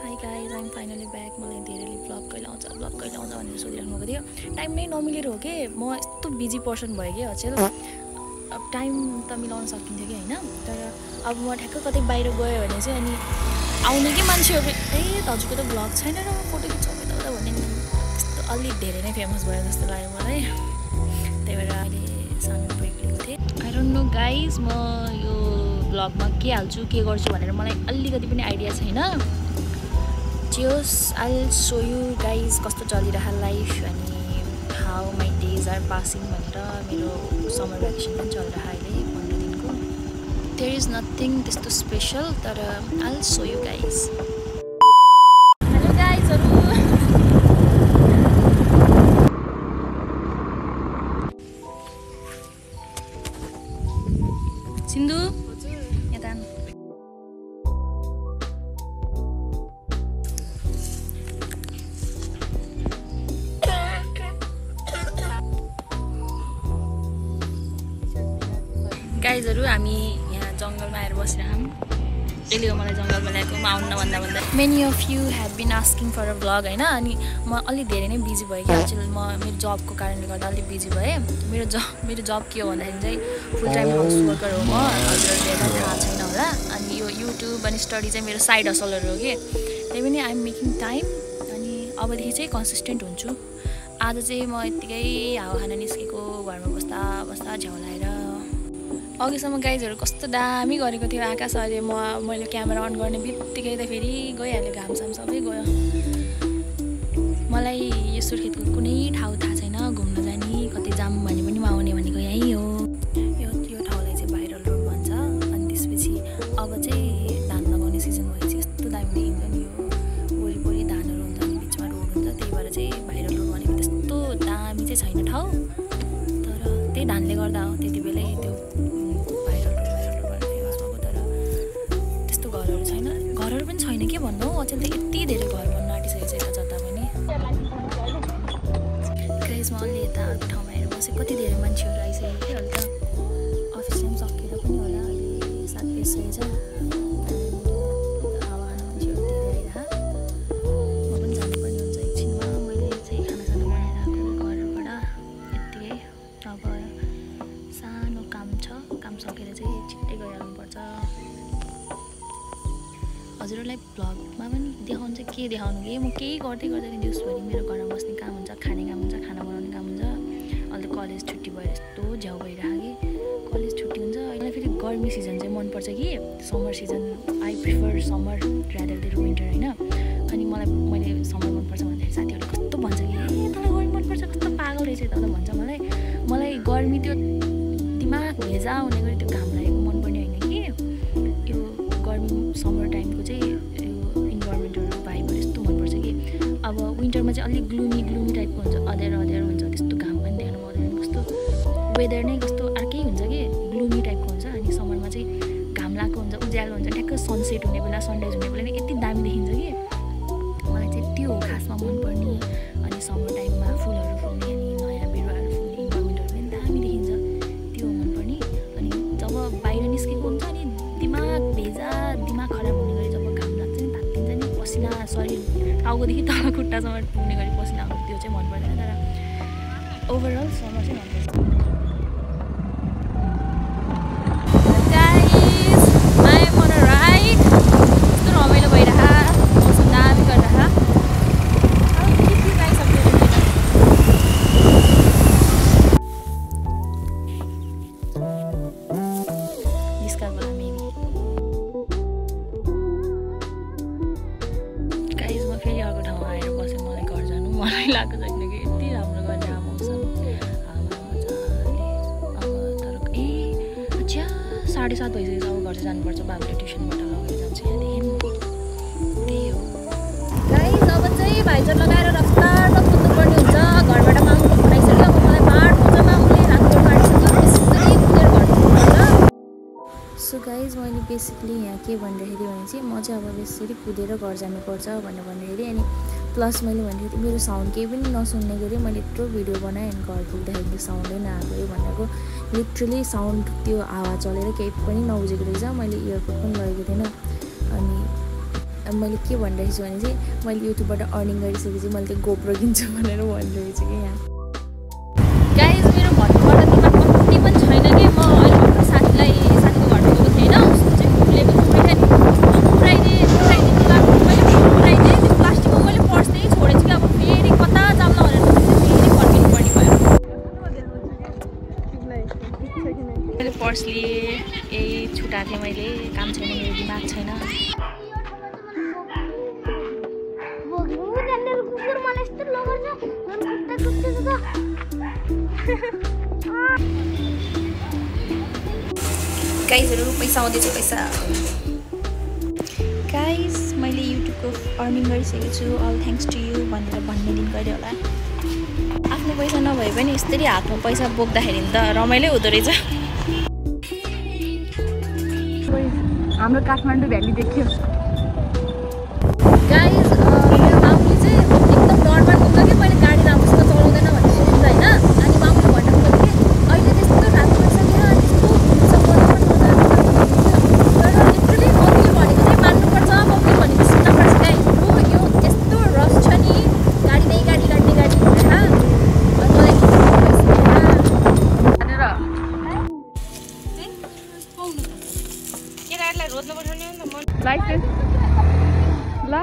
Hi guys I'm finally back. मलाई धेरैले blog कहिले आउँछ भनेर सोधिराख्नु भएको थियो। टाइम नै नमिलेर हो कि म यस्तो बिजी पर्सन भएँ कि अचेल। अब टाइम त मिलाउन सकिन्थ्यो कि होइन, तर अब म ठ्याक्क कतै बाहिर गयो भने चाहिँ अनि आउने कि मान्छेहरू दाजुको त ब्लग छैन र फोटो खिचाउँ त भन्ने त्यस्तो अलि धेरै नै फेमस भयो जस्तो लाग्यो मलाई। त्यही भएर अहिले सानो ब्रेक लिएको थिएँ। आई डोन्ट नो गाइज, म यो ब्लगमा के हाल्छु के गर्छु भनेर मलाई अलिकति पनि आइडिया छैन। Just I will show you guys कस्तो चलिरह लाइफ अनि how my days are passing भनेर। मेरो समर भ्याकेसन पनि चलिरह अहिले 15 दिनको। देयर इज नथिङ त्यस्तो स्पेसल, तर I will show you guys. Hello गाइजहरू, सिन्धु यता गाइजहरू हामी यहाँ जङ्गलमा आएर बसिरहौँ। यसले हो मलाई जङ्गलमा ल्याएको। म आउनु नभन्दा many of you have been asking for a vlog होइन। अनि म अलि धेरै नै बिजी भएँ कि अचेल। म मेरो जबको कारणले गर्दा अलिक बिजी भएँ। मेरो जब के हो भन्दाखेरि चाहिँ फुल टाइम हाउस वर्कर हो म। हजुरहरूले थाहा छैन होला। अनि यो युट्युब अनि स्टडी चाहिँ मेरो साइड हसलहरू हो कि, त्यही पनि आइएम मेकिङ टाइम। अनि अबदेखि चाहिँ कन्सिस्टेन्ट हुन्छु। आज चाहिँ म यत्तिकै हावा खान निस्केको, घरमा बस्दा झ्याउलाएर। अघिसम्म गाइजहरू कस्तो दामी गरेको थियो आकाश। अहिले मैले क्यामेरा अन गर्ने बित्तिकै त फेरि गइहाल्यो, घामसाम सबै गयो। मलाई यो सुर्खेतको कुनै ठाउँ थाहा छैन घुम्न जाने, कतै जाऊँ भने पनि म आउने भनेको यहीँ हो। यो ठाउँलाई चाहिँ भाइरल रोड भन्छ। अनि त्यसपछि अब चाहिँ धान लगाउने सिजन भएपछि यस्तो दामी देखिन्छ नि। यो वरिपरि धानहरू हुन्छ अनि बिचमा रोड हुन्छ, त्यही भएर चाहिँ भाइरल रोड भनेको त्यस्तो दामी चाहिँ छैन ठाउँ। तर त्यही धानले गर्दा हो त्यति बेलै त्यो घरहरू पनि छैन के भन्नु। अचेल त यति धेरै घर बन्न आँटिसकेको छ यता जता पनि। गाइजमा अलि यता अर्को ठाउँमा आएर बसेँ। कति धेरै मान्छेहरू आइसक्यो कि अहिले त अफिस टाइम सकेर पनि होला। अहिले 7 बजिसकेछ। हावा खान मान्छेहरू धेरै आइरह। म पनि जानुपर्ने हुन्छ एकछिनमा। मैले चाहिँ खानासाना बनाएर आएको घरबाट यत्तिकै। अब सानो काम छ, काम सकेर चाहिँ छिट्टै गइहाल्नुपर्छ। हजुरहरूलाई भ्लगमा पनि देखाउँछ के देखाउनु कि म केही गर्दै गर्दैन दिउँसभरि। मेरो घरमा बस्ने काम हुन्छ, खाने काम हुन्छ, खाना बनाउने काम हुन्छ। अहिले त कलेज छुट्टी भएर यस्तो झ्याउ भइरहेको कि कलेज छुट्टी हुन्छ। अहिले फेरि गर्मी सिजन चाहिँ मनपर्छ कि summer season. I prefer summer rather than winter होइन। अनि मैले समर मनपर्छ भन्दाखेरि साथीहरूले कस्तो भन्छ कि तँलाई गर्मी मनपर्छ, कस्तो पागल रहेछ त भन्छ मलाई गर्मी त्यो दिमाग भेजा हुने गरी त्यो घाम लागेको मनपर्ने होइन कि। यो गर्मी समर टाइमको चाहिँ यो इन्भाइरोमेन्टहरू भाइबहरू यस्तो मनपर्छ कि। अब विन्टरमा चाहिँ अलिक ग्लुमी टाइपको हुन्छ, अँध्यारो हुन्छ, त्यस्तो घाम पनि देख्नु पाउँदैन। कस्तो वेदर नै कस्तो अर्कै हुन्छ कि ग्लुमी टाइपको हुन्छ। अनि समरमा चाहिँ घाम लागेको हुन्छ, उज्यालो हुन्छ, ठ्याक्क सनसेट हुने बेला सनराइज हुने बेला यति दामी देखिन्छ कि। मलाई चाहिँ त्यो हो खासमा मनपर्ने। अनि समर टाइममा फुलहरू फुल्ने अनि नयाँ बिरुवाहरू फुल्ने इन्भाइरोमेन्टहरू पनि दामी देखिन्छ, त्यो हो मनपर्ने। अनि जब बाहिर निस्केको हुन्छ अनि दिमाग खराब हुने गरी जब घाम लाग्छ नि, तात्तिन्छ नि, पसिना शरीर टाउकोदेखि तल खुट्टासम्म पुग्ने गरी पसिना आउँछ, त्यो चाहिँ मन पर्दैन। तर ओभरअल समर चाहिँ मनपर्छ। Guys I am on a ride. कस्तो रमाइलो भइरह, मौसम दामी गरिरह। लागेको छैन कि यति राम्रो गरेर मौसम, हावा मजाले। अब तर 7:30 भइसकेको छ। अब घर चाहिँ जानुपर्छ। बाबुले ट्युसनबाट लगेर जान्छ यहाँदेखि। त्यही हो गाइस। अब चाहिँ भाइजर लगाएर रफ्तारमा कुद्नुपर्ने हुन्छ। घरबाट मामु पठाइसक्यो। अब मलाई बाँड हुन्छ, मामुले रातको काटिसक्यो। त्यसरी कुदेर घर पुग्नुपर्छ। सो गाइज मैले बेसिकली यहाँ के भनिरहेको भने चाहिँ म चाहिँ अब बेसरी कुदेर घर जानुपर्छ भनेर भन्दाखेरि। अनि प्लस मैले भनेको मेरो साउन्ड केही पनि नसुन्ने गरी मैले यत्रो भिडियो बनाएँ। अनि घर पुग्दाखेरि त्यो साउन्डै नआएको भनेको लिटरली साउन्ड त्यो हावा चलेर केही पनि नबुझेको रहेछ। मैले इयरपोड पनि लगेको थिएन। अनि मैले के भनिरहेको छु भने चाहिँ मैले युट्युबबाट अर्निङ गरिसकेपछि मैले त्यो गोप्रो किन्छु भनेर भनिरहेको छु कि यहाँ गाइज मेरो घरबाट दिमाग कति पनि छैन कि म अहिले भर्खर साथीको घर गएको थिएँ होइन उसको चाहिँ फुलेको पुऱ्याइदिएको लागि मैले पुऱ्याइदिएँ त्यो प्लास्टिकको मैले पर्स चाहिँ छोडेछु कि अब फेरि कता जाम्न भनेर फेरि फर्किनु पर्ने भयो मैले पर्स लिएँ यही छुटाएको थिएँ मैले काम छैन मेरो दिमाग छैन गाइजहरू पैसा आउँदैछ पैसा गाइज मैले युट्युबको अर्निङ गरिसकेको छु अल थ्याङ्क्स टु यु भनेर भन्ने दिन कहिले होला आफ्नो पैसा नभए पनि यसरी हातमा पैसा बोक्दाखेरि त रमाइलो हुँदो रहेछ हाम्रो काठमाडौँ भ्याली देख्यो गाइज मेरो मामुले चाहिँ एकदम डरमा पुग्छ कि मैले गाडी राम्रोसँग चलाउँदैन भनेर सोच्दा होइन अनि मामुले भन्नु खोज्यो कि अहिले त्यस्तो रात परिसक्यो अनि यस्तो तर लिटरली मम्मीले भनेको चाहिँ मान्नुपर्छ मम्मीले भनेको सुन्नुपर्छ गाई यो यस्तो रस छ नि गाडी नै गाडी भनेर मलाई केटाहरूलाई रोज्नु पर्छ नि त लाइसेन्स ला